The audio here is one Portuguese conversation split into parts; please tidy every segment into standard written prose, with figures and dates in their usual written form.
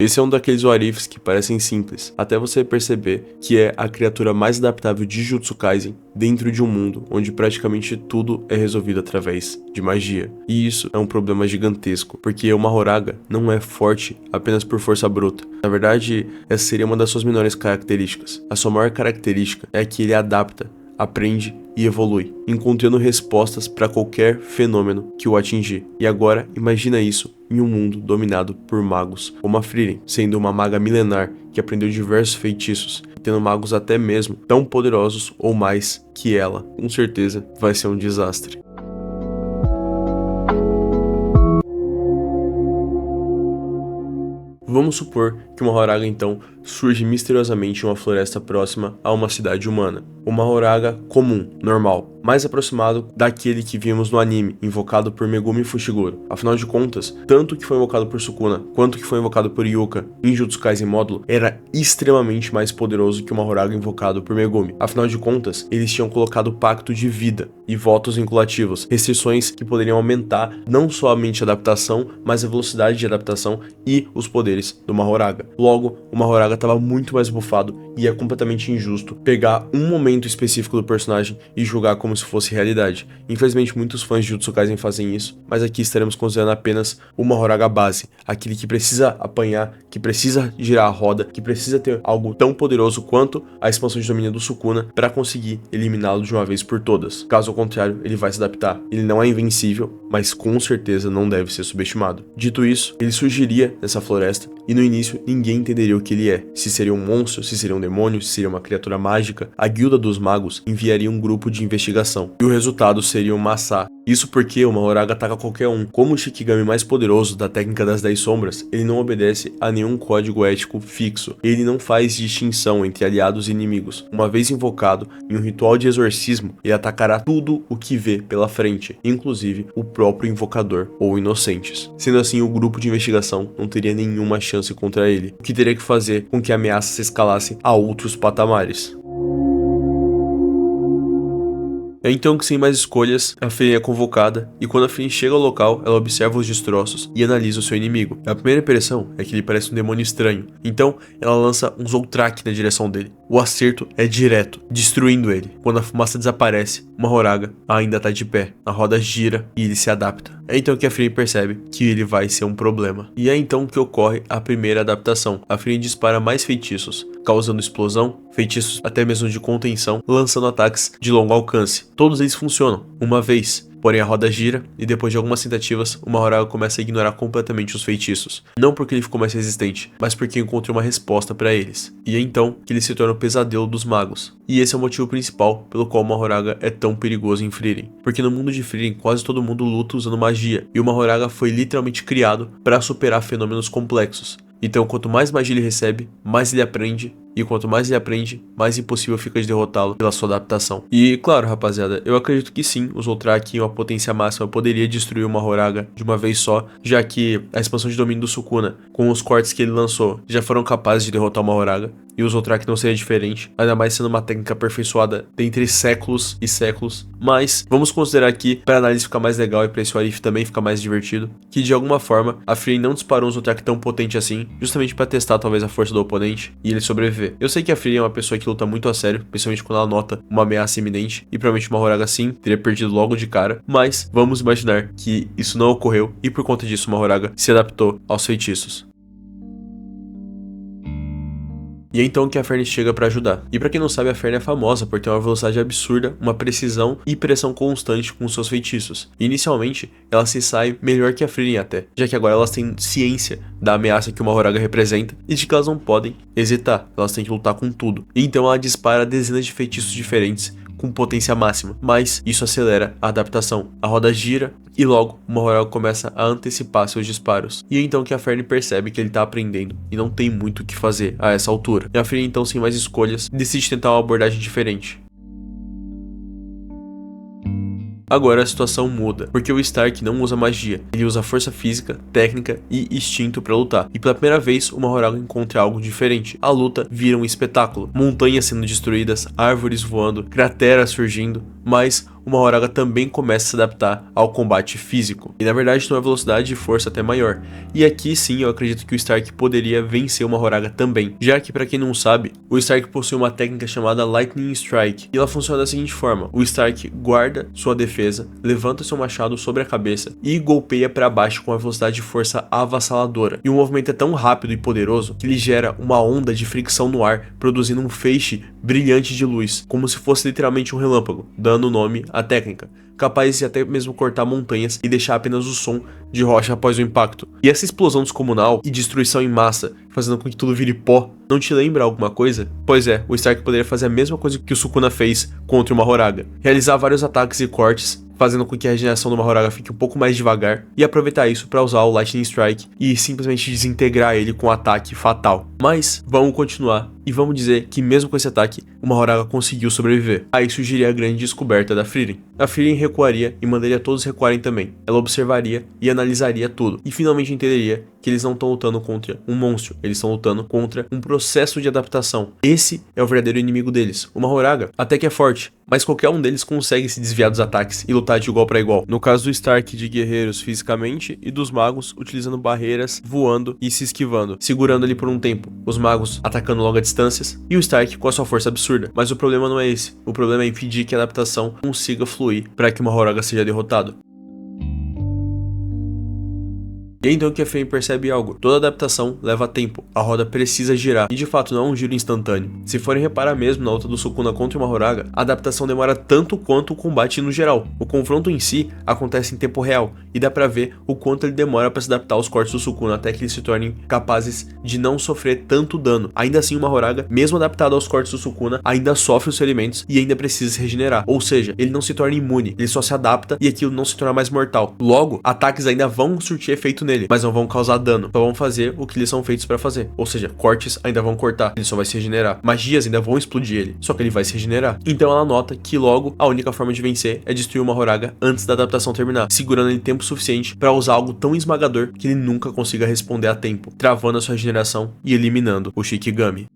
Esse é um daqueles what ifs que parecem simples, até você perceber que é a criatura mais adaptável de Jujutsu Kaisen dentro de um mundo onde praticamente tudo é resolvido através de magia. E isso é um problema gigantesco, porque o Mahoraga não é forte apenas por força bruta. Na verdade, essa seria uma das suas menores características. A sua maior característica é que ele adapta, aprende e evolui, encontrando respostas para qualquer fenômeno que o atingir. E agora, imagina isso em um mundo dominado por magos, como a Frieren, sendo uma maga milenar que aprendeu diversos feitiços, tendo magos até mesmo tão poderosos ou mais que ela. Com certeza vai ser um desastre. Vamos supor que o Mahoraga então surge misteriosamente em uma floresta próxima a uma cidade humana. O Mahoraga comum, normal, mais aproximado daquele que vimos no anime, invocado por Megumi Fushiguro. Afinal de contas, tanto que foi invocado por Sukuna, quanto que foi invocado por Yuka em Jujutsu Kaisen módulo, era extremamente mais poderoso que o Mahoraga invocado por Megumi. Afinal de contas, eles tinham colocado pacto de vida e votos vinculativos, restrições que poderiam aumentar não somente a adaptação, mas a velocidade de adaptação e os poderes do Mahoraga. Logo, o Mahoraga estava muito mais bufado e é completamente injusto pegar um momento específico do personagem e julgar como se fosse realidade. Infelizmente, muitos fãs de Jujutsu Kaisen fazem isso, mas aqui estaremos considerando apenas o Mahoraga base, aquele que precisa apanhar, que precisa girar a roda, que precisa ter algo tão poderoso quanto a expansão de domínio do Sukuna para conseguir eliminá-lo de uma vez por todas. Caso contrário, ele vai se adaptar. Ele não é invencível, mas com certeza não deve ser subestimado. Dito isso, ele surgiria nessa floresta e no início ninguém entenderia o que ele é. Se seria um monstro, se seria um demônio, se seria uma criatura mágica. A Guilda dos Magos enviaria um grupo de investigação e o resultado seria um massacre. Isso porque o Mahoraga ataca qualquer um. Como o Shikigami mais poderoso da técnica das 10 sombras, ele não obedece a nenhum código ético fixo. Ele não faz distinção entre aliados e inimigos. Uma vez invocado em um ritual de exorcismo, ele atacará tudo o que vê pela frente, inclusive o próprio invocador ou inocentes. Sendo assim, o grupo de investigação não teria nenhuma chance contra ele, o que teria que fazer com que a ameaça se escalasse a outros patamares. É então que, sem mais escolhas, a Frieren é convocada, e quando a Frieren chega ao local, ela observa os destroços e analisa o seu inimigo. A primeira impressão é que ele parece um demônio estranho, então ela lança um Zoltrak na direção dele. O acerto é direto, destruindo ele. Quando a fumaça desaparece, o Mahoraga ainda está de pé, a roda gira e ele se adapta. É então que a Frieren percebe que ele vai ser um problema. E é então que ocorre a primeira adaptação. A Frieren dispara mais feitiços, causando explosão, feitiços até mesmo de contenção, lançando ataques de longo alcance. Todos eles funcionam, uma vez. Porém a roda gira e depois de algumas tentativas, o Mahoraga começa a ignorar completamente os feitiços. Não porque ele ficou mais resistente, mas porque encontrou uma resposta para eles. E é então que ele se torna o pesadelo dos magos. E esse é o motivo principal pelo qual o Mahoraga é tão perigoso em Frieren. Porque no mundo de Frieren quase todo mundo luta usando magia, e o Mahoraga foi literalmente criado para superar fenômenos complexos. Então quanto mais magia ele recebe, mais ele aprende, e quanto mais ele aprende, mais impossível fica de derrotá-lo pela sua adaptação. E claro, rapaziada, eu acredito que sim, o Zoltrak em uma potência máxima poderia destruir o Mahoraga de uma vez só, já que a expansão de domínio do Sukuna, com os cortes que ele lançou, já foram capazes de derrotar o Mahoraga, e o Zoltrak não seria diferente, ainda mais sendo uma técnica aperfeiçoada dentre séculos e séculos. Mas vamos considerar aqui, para a análise ficar mais legal e para esse what if também ficar mais divertido, que de alguma forma a Frieren não disparou um Zoltrak tão potente assim, justamente para testar talvez a força do oponente e ele sobreviver. Eu sei que a Frieren é uma pessoa que luta muito a sério, principalmente quando ela nota uma ameaça iminente, e provavelmente o Mahoraga sim teria perdido logo de cara, mas vamos imaginar que isso não ocorreu e por conta disso o Mahoraga se adaptou aos feitiços. E é então que a Fern chega para ajudar. E para quem não sabe, a Fern é famosa por ter uma velocidade absurda, uma precisão e pressão constante com seus feitiços. E inicialmente, ela se sai melhor que a Frieren até, já que agora elas têm ciência da ameaça que o Mahoraga representa e de que elas não podem hesitar, elas têm que lutar com tudo. E então ela dispara dezenas de feitiços diferentes com potência máxima, mas isso acelera a adaptação. A roda gira e logo o Mahoraga começa a antecipar seus disparos. E é então que a Fern percebe que ele tá aprendendo e não tem muito o que fazer a essa altura. E a Frieren então, sem mais escolhas, decide tentar uma abordagem diferente. Agora a situação muda, porque o Stark não usa magia, ele usa força física, técnica e instinto para lutar. E pela primeira vez o Mahoraga encontra algo diferente. A luta vira um espetáculo, montanhas sendo destruídas, árvores voando, crateras surgindo, mas o uma Horaga também começa a se adaptar ao combate físico. E na verdade tem uma velocidade e força até maior. E aqui sim eu acredito que o Stark poderia vencer uma Horaga também. Já que, para quem não sabe, o Stark possui uma técnica chamada Lightning Strike. E ela funciona da seguinte forma: o Stark guarda sua defesa, levanta seu machado sobre a cabeça e golpeia para baixo com uma velocidade de força avassaladora. E o movimento é tão rápido e poderoso que ele gera uma onda de fricção no ar, produzindo um feixe brilhante de luz, como se fosse literalmente um relâmpago, dando nome à técnica, capaz de até mesmo cortar montanhas e deixar apenas o som de rocha após o impacto. E essa explosão descomunal e destruição em massa, fazendo com que tudo vire pó, não te lembra alguma coisa? Pois é, o Stark poderia fazer a mesma coisa que o Sukuna fez contra uma Horaga, realizar vários ataques e cortes, fazendo com que a regeneração de uma Horaga fique um pouco mais devagar, e aproveitar isso para usar o Lightning Strike e simplesmente desintegrar ele com um ataque fatal. Mas vamos continuar e vamos dizer que mesmo com esse ataque, uma Horaga conseguiu sobreviver. Aí surgiria a grande descoberta da Frieren. A Frieren recuaria e mandaria todos recuarem também. Ela observaria e analisaria tudo, e finalmente entenderia que eles não estão lutando contra um monstro, eles estão lutando contra um processo de adaptação. Esse é o verdadeiro inimigo deles. Uma Horaga até que é forte, mas qualquer um deles consegue se desviar dos ataques e lutar de igual para igual. No caso do Stark, de guerreiros fisicamente, e dos magos utilizando barreiras, voando e se esquivando, segurando ele por um tempo. Os magos atacando longas distâncias e o Stark com a sua força absurda. Mas o problema não é esse. O problema é impedir que a adaptação consiga fluir para que uma Horaga seja derrotado. E é então que a Frieren percebe algo: toda adaptação leva tempo, a roda precisa girar, e de fato não é um giro instantâneo. Se forem reparar mesmo na luta do Sukuna contra uma Horaga, a adaptação demora tanto quanto o combate no geral. O confronto em si acontece em tempo real, e dá pra ver o quanto ele demora para se adaptar aos cortes do Sukuna até que eles se tornem capazes de não sofrer tanto dano. Ainda assim, uma Horaga, mesmo adaptada aos cortes do Sukuna, ainda sofre os ferimentos e ainda precisa se regenerar. Ou seja, ele não se torna imune, ele só se adapta e aquilo não se torna mais mortal. Logo, ataques ainda vão surtir efeito nele, mas não vão causar dano, só vão fazer o que eles são feitos para fazer. Ou seja, cortes ainda vão cortar, ele só vai se regenerar. Magias ainda vão explodir ele, só que ele vai se regenerar. Então ela nota que logo a única forma de vencer é destruir uma Horaga antes da adaptação terminar, segurando ele tempo suficiente para usar algo tão esmagador que ele nunca consiga responder a tempo, travando a sua regeneração e eliminando o Shikigami.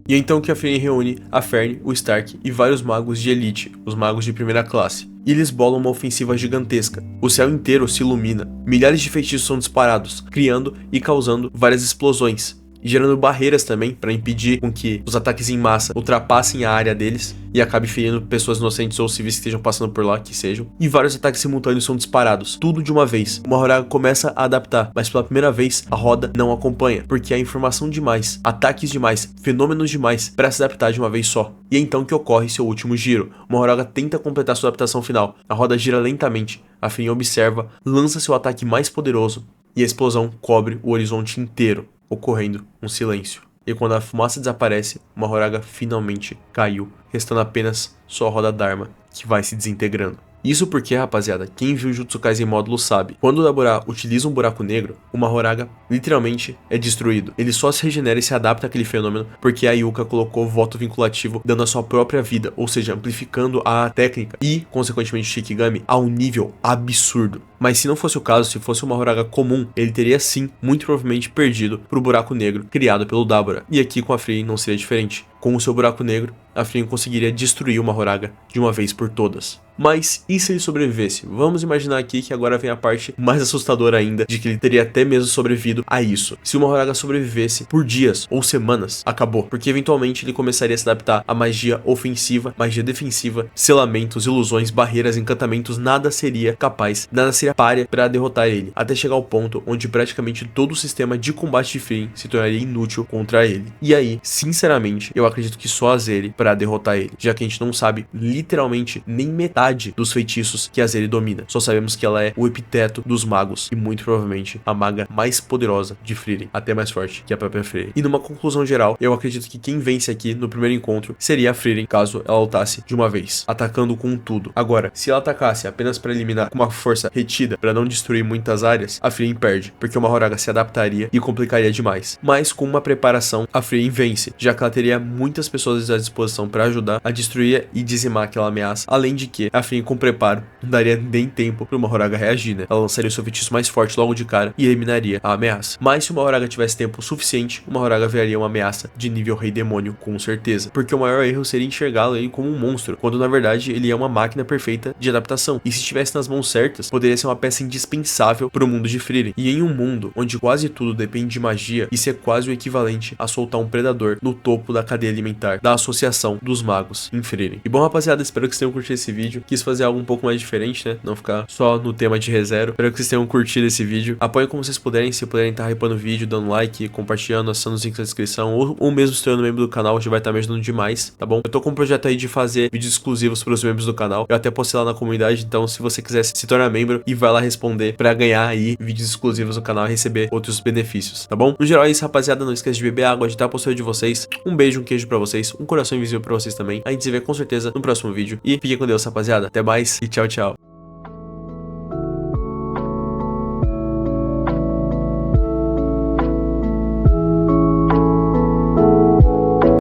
E é então que a Frieren reúne a Fern, o Stark e vários magos de elite, os magos de primeira classe. E eles bolam uma ofensiva gigantesca. O céu inteiro se ilumina, milhares de feitiços são disparados, criando e causando várias explosões, e gerando barreiras também para impedir com que os ataques em massa ultrapassem a área deles e acabe ferindo pessoas inocentes ou civis que estejam passando por lá, que sejam. E vários ataques simultâneos são disparados, tudo de uma vez. Uma Horaga começa a adaptar, mas pela primeira vez a roda não acompanha, porque há informação demais, ataques demais, fenômenos demais para se adaptar de uma vez só. E é então que ocorre seu último giro. Uma Horaga tenta completar sua adaptação final, a roda gira lentamente, a Frieren observa, lança seu ataque mais poderoso e a explosão cobre o horizonte inteiro, ocorrendo um silêncio. E quando a fumaça desaparece, uma Horaga finalmente caiu, restando apenas só a roda Dharma, que vai se desintegrando. Isso porque, rapaziada, quem viu Jujutsu Kaisen módulo sabe, quando o Dabura utiliza um buraco negro, uma Horaga literalmente é destruído. Ele só se regenera e se adapta àquele fenômeno porque a Yuka colocou voto vinculativo dando a sua própria vida, ou seja, amplificando a técnica e, consequentemente, o Shikigami a um nível absurdo. Mas se não fosse o caso, se fosse uma Horaga comum, ele teria sim, muito provavelmente, perdido pro buraco negro criado pelo Dabura. E aqui com a Frieren não seria diferente. Com o seu buraco negro, a Frieren conseguiria destruir uma Horaga de uma vez por todas. Mas e se ele sobrevivesse? Vamos imaginar aqui que agora vem a parte mais assustadora ainda, de que ele teria até mesmo sobrevivido a isso. Se uma Horaga sobrevivesse por dias ou semanas, acabou, porque eventualmente ele começaria a se adaptar a magia ofensiva, magia defensiva, selamentos, ilusões, barreiras, encantamentos, nada seria capaz, nada seria páreo para derrotar ele, até chegar ao ponto onde praticamente todo o sistema de combate de Frieren se tornaria inútil contra ele. E aí, sinceramente, eu acredito que só a Azeri para derrotar ele, já que a gente não sabe literalmente nem metade dos feitiços que a Azeri domina. Só sabemos que ela é o epiteto dos magos e muito provavelmente a maga mais poderosa de Frieren, até mais forte que a própria Frieren. E numa conclusão geral, eu acredito que quem vence aqui no primeiro encontro seria a Frieren, caso ela lutasse de uma vez, atacando com tudo. Agora, se ela atacasse apenas para eliminar com uma força retida, para não destruir muitas áreas, a Frieren perde, porque uma Horaga se adaptaria e complicaria demais. Mas com uma preparação, a Frieren vence, já que ela teria muitas pessoas à disposição para ajudar a destruir e dizimar aquela ameaça, além de que a Fênix com preparo não daria nem tempo para uma Horaga reagir, né? Ela lançaria o seu feitiço mais forte logo de cara e eliminaria a ameaça. Mas se uma Horaga tivesse tempo suficiente, uma Horaga viraria uma ameaça de nível Rei Demônio com certeza, porque o maior erro seria enxergá-lo ele como um monstro, quando na verdade ele é uma máquina perfeita de adaptação, e se estivesse nas mãos certas, poderia ser uma peça indispensável para o mundo de Frieren. E em um mundo onde quase tudo depende de magia, isso é quase o equivalente a soltar um predador no topo da cadeia alimentar da Associação dos Magos em Frieren. E bom, rapaziada, espero que vocês tenham curtido esse vídeo. Quis fazer algo um pouco mais diferente, né? Não ficar só no tema de ReZero. Espero que vocês tenham curtido esse vídeo. Apoiem como vocês puderem, se puderem estar hypando o vídeo, dando like, compartilhando, acessando os links na descrição, ou mesmo se tornando membro do canal, já vai estar me ajudando demais, tá bom? Eu tô com um projeto aí de fazer vídeos exclusivos para os membros do canal. Eu até postei lá na comunidade, então se você quiser se tornar membro e vai lá responder para ganhar aí vídeos exclusivos do canal e receber outros benefícios, tá bom? No geral é isso, rapaziada. Não esqueça de beber água, de estar a postura de vocês. Um beijo, um queijo pra vocês, um coração invisível pra vocês também. A gente se vê com certeza no próximo vídeo. E fiquem com Deus, rapaziada. Até mais e tchau, tchau.